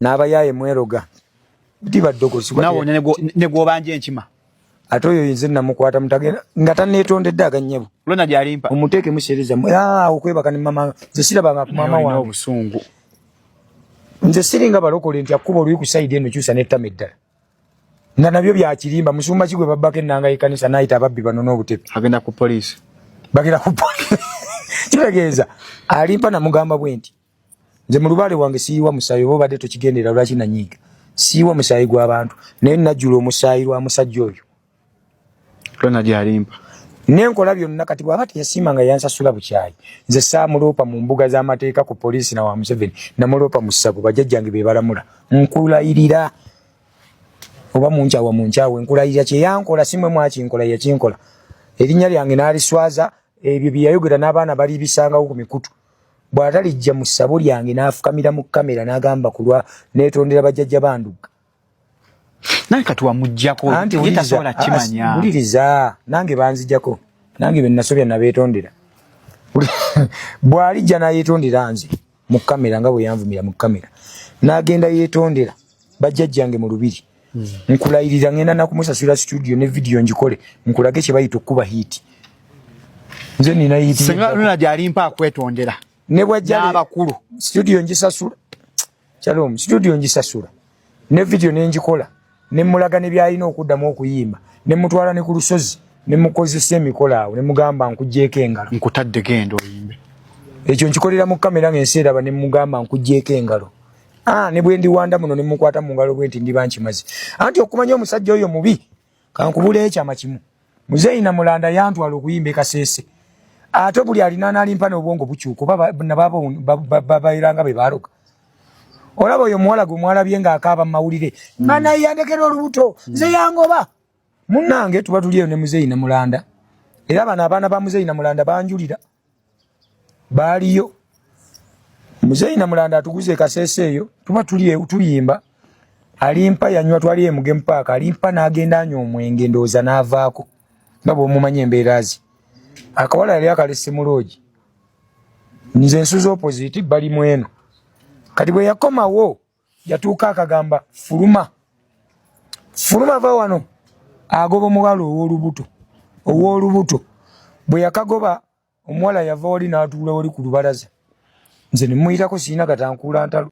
n'abayaye mweroga diba dogo sikwa nawo nego banje enchima atoyo yinze namukwata mutagenda nga tanetondedde aganyebo lona jalimpa umuteke mushereza okwebaka ni mama nze sirabanga ku mama wange obusungu nze siringa balokole nti akuba oluyi ku side eno kyusa nettama eddala nga nabyo byakirimba musumba kigwe babbako ennanga y'ekkanisa n'ayita ababbi bano n'obutepe agenda ku poliisi bagenda ku poliisi kitegeeza alimpa namugamba bwe nti nze mu lubaale wange siiwa musaayi oba obadde tokigendera lwaki nanyiiga siiwa musaayi gw'abantu naye najjula omusaayi lwa musajja oyo lona jalimpa nenkola byonna kati bw'aba teyasiimanga yansasula bukyayi nze saamuloopa mu mbuga z'amateeka ku poliisi na wa Museveni namuloopa mu ssabo bajjajjange be balamula nkulayirira oba munkyawe nkulayirira kyeyankola simwe mwakinkola yakinkola erinnya lyange n'aliswaza ebyo bye yayogera n'abaana bali bisangawo ku mikutu bw'atalijja mu ssabo lyange n'afukamira mu kamera n'agamba kulwa neetondera bajjajja banduga naye kati wamuggyako yetasobola kimanya buliriza nange banzijjako nange bennasobya nabeetondera bw'alijja n'ayeetondera nze mu kamera nga bwe yanvumira mu kamera n'agenda yeetondera bajjajjange mu lubiri nkulayirira ngenda nakumusasula studio ne video njikole nkulage kye bayita okuba hiti nze nina hiti senga luna jalimpa akwetondera ne bwajja n'abakulu studio njisasula Shalom studio njisasula ne video ne njikola ne mulaga ne byalina okuddamu okuyimba ne mutwala ne ku lusozi ne mukozesa emikola awo ne mugamba nkujjeeko engalo nkutadde gendo oyimbe ekyo nkikolera mu kamera ng'enseera ba ne mugamba nkujjeeko engalo ne bwe ndiwanda muno ne mukwata mu ngalo bwe nti ndiba nkimazi anti okumanya omusajja oyo mubi kankubula ekyama kimu Muzeeyi Namulanda yantwala okuyimba Kasese ate buli alina n'alimpa n'obwongo bukyuko babayiranga be baaloga olaba oyo muwala gwe mwalabye ng'akaaba mu mawulire nga naye yandekera olubuto nze yangoba munnange tuba tuliyo ne Muzeeyi Namulanda era bano abaana ba Muzeeyi Namulanda banjulira baaliyo Muzeeyi Namulanda atuguze Kasese eyo tuba tuyimba alimpa yanywa twali emugemu paaka alimpa n'agenda anywa omwenge ndowooza n'avaako nga bw'omumanyi embeera ze akawala yali akalese muloogi nze nsuza opposite bali mu eno kati bwe yakomawo yatuuka akagamba fuluma va wano agoba omuwala ow'olubuto bwe yakagoba omuwala yava wali n'atuula wali ku lubalaza nze ne muyitako siina katankuula ntalo